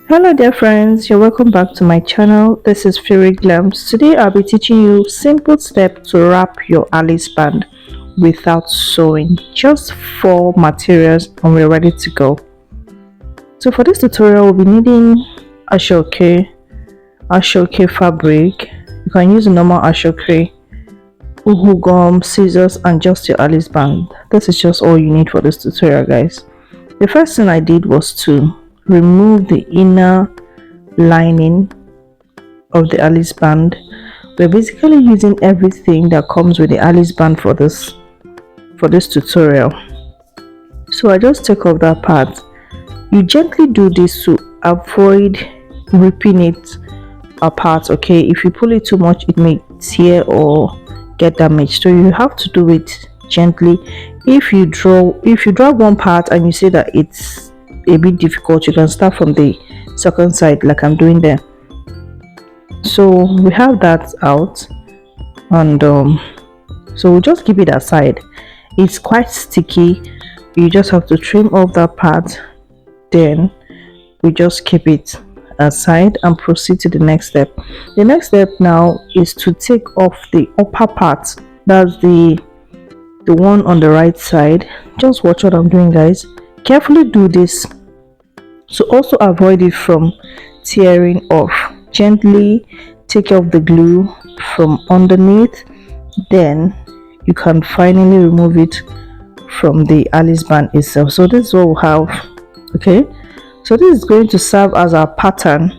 Hello dear friends, you're welcome back to my channel. This is Firi Glamz. Today I'll be teaching you simple steps to wrap your Alice band without sewing. Just four materials and we're ready to go. So for this tutorial we'll be needing ashoke fabric. You can use a normal ashoke, uhu gum, scissors and just your Alice band. This is just all you need for this tutorial guys. The first thing I did was to remove the inner lining of the Alice band. We're basically using everything that comes with the Alice band for this tutorial. So I just take off that part. You gently do this to avoid ripping it apart. Okay, if you pull it too much it may tear or get damaged, so you have to do it gently. If you draw one part and you see that it's a bit difficult, you can start from the second side like I'm doing there. So we have that out, and so we'll just keep it aside. It's quite sticky, you just have to trim off that part, then we just keep it aside and proceed to the next step. The next step now is to take off the upper part, that's the one on the right side. Just watch what I'm doing guys, carefully do this to also avoid it from tearing off. Gently take off the glue from underneath, then you can finally remove it from the Alice band itself. So this is what we have. Okay, so this is going to serve as our pattern.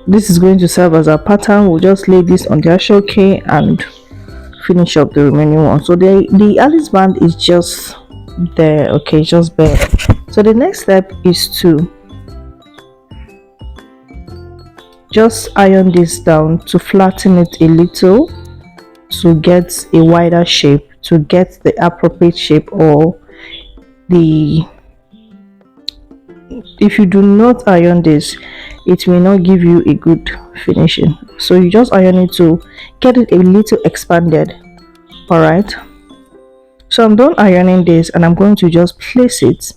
We'll just lay this on the ashoke and finish up the remaining one. So the Alice band is just there. Okay, just bare. So the next step is to just iron this down to flatten it a little, to get a wider shape, to get the appropriate shape. Or if you do not iron this, it may not give you a good finishing. So you just iron it to get it a little expanded. All right, so I'm done ironing this and I'm going to just place it.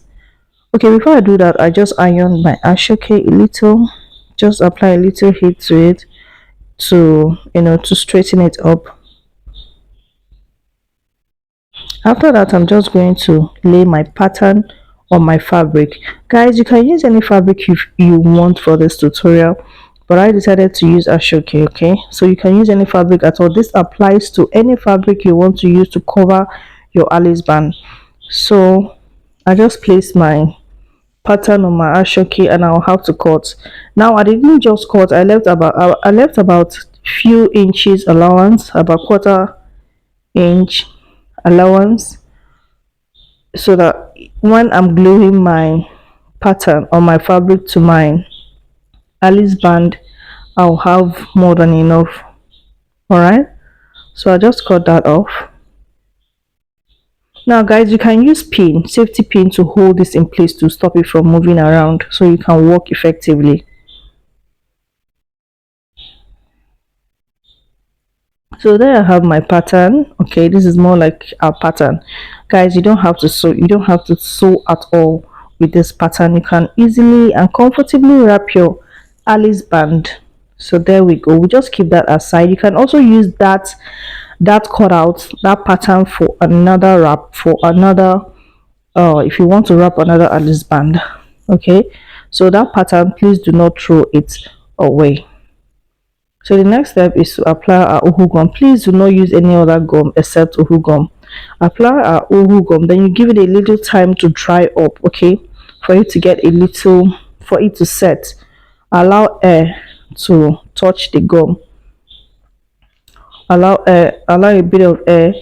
Okay, before I do that, I just iron my ashoke a little, just apply a little heat to it to to straighten it up. After that, I'm just going to lay my pattern on my fabric. Guys, you can use any fabric you want for this tutorial, but I decided to use ashoke. Okay, so you can use any fabric at all. This applies to any fabric you want to use to cover your Alice band. So I just placed my pattern on my ashoke and I'll have to cut. Now I didn't just cut, I left about few inches allowance, about quarter inch allowance, so that when I'm gluing my pattern or my fabric to my Alice band, I'll have more than enough. All right, so I just cut that off. Now guys, you can use safety pin to hold this in place to stop it from moving around so you can work effectively. So there I have my pattern. Okay, this is more like our pattern. Guys, you don't have to sew at all with this pattern. You can easily and comfortably wrap your Alice band. So there we go, we just keep that aside. You can also use that cutout, that pattern, for another wrap, for another if you want to wrap another Alice band. Okay, so that pattern, please do not throw it away. So the next step is to apply our uhu gum. Please do not use any other gum except uhu gum. Apply our uhu gum, then you give it a little time to dry up. Okay, for it to get a little, for it to set. Allow air to touch the gum. Allow a bit of air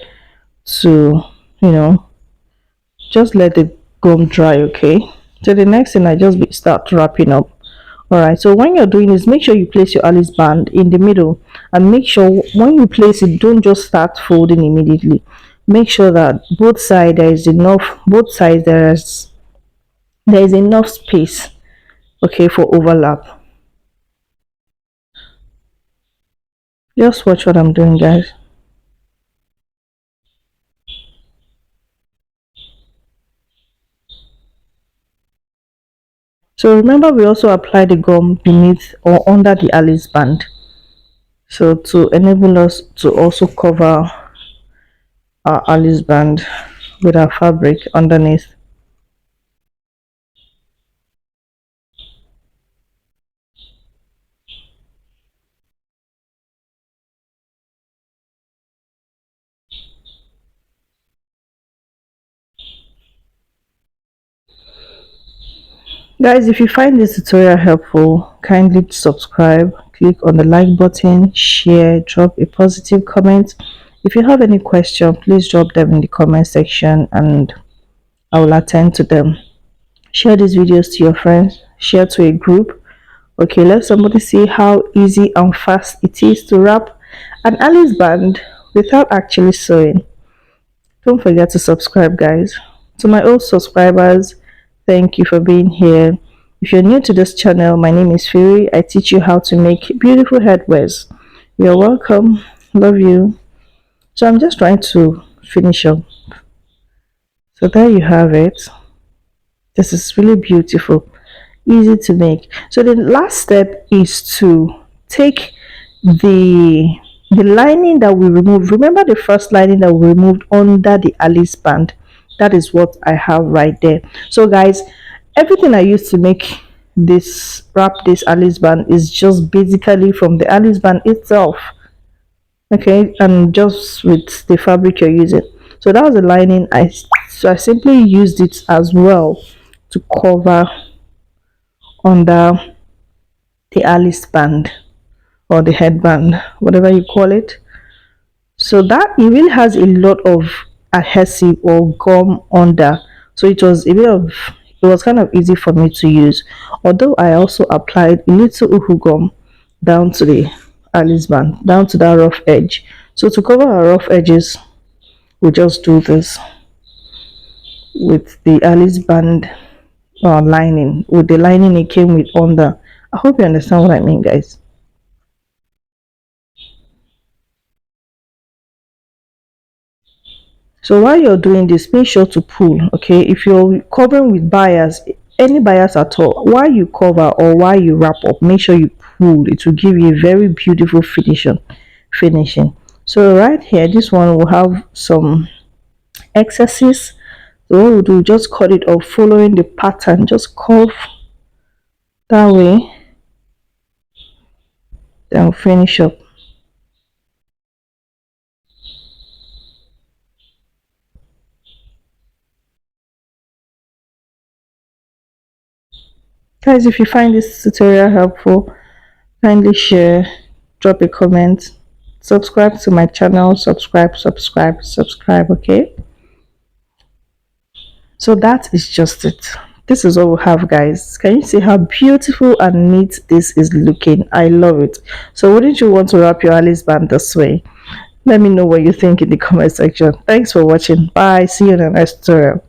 to, just let the gum dry. Okay, so the next thing, I just start wrapping up. All right, so when you're doing this, make sure you place your Alice band in the middle, and make sure when you place it, don't just start folding immediately. Make sure that both sides there is enough space, okay, for overlap. Just watch what I'm doing guys. So So remember, we also apply the gum beneath or under the Alice band. So to enable us to also cover our Alice band with our fabric underneath. Guys, if you find this tutorial helpful, kindly subscribe, click on the like button, share, drop a positive comment. If you have any question, please drop them in the comment section and I will attend to them. Share these videos to your friends, share to a group. Okay, let somebody see how easy and fast it is to wrap an Alice band without actually sewing. Don't forget to subscribe, guys. To my old subscribers, thank you for being here. If you're new to this channel, my name is Firi. I teach you how to make beautiful headwears. You're welcome. Love you. So I'm just trying to finish up. So there you have it. This is really beautiful, easy to make. So the last step is to take the the lining that we removed. Remember the first lining that we removed under the Alice band? That is what I have right there. So guys, everything I used to make this wrap this Alice band is just basically from the Alice band itself. Okay, and just with the fabric you're using. So that was the lining. I simply used it as well to cover under the Alice band or the headband, whatever you call it. So that it really has a lot of adhesive or gum under. So it was kind of easy for me to use. Although I also applied a little uhu gum down to the Alice band, down to that rough edge. So to cover our rough edges, we just do this with the Alice band lining, with the lining it came with under. I hope you understand what I mean, guys. So while you're doing this, make sure to pull. Okay, if you're covering with bias, any bias at all, while you cover or while you wrap up, make sure you pull. It will give you a very beautiful finishing. So right here, this one will have some excesses. So what we'll do, just cut it off following the pattern. Just curve that way, then we'll finish up. Guys, if you find this tutorial helpful, kindly share, drop a comment, subscribe to my channel, subscribe, okay? So that is just it. This is all we have, guys. Can you see how beautiful and neat this is looking? I love it. So wouldn't you want to wrap your Alice band this way? Let me know what you think in the comment section. Thanks for watching. Bye. See you in the next tutorial.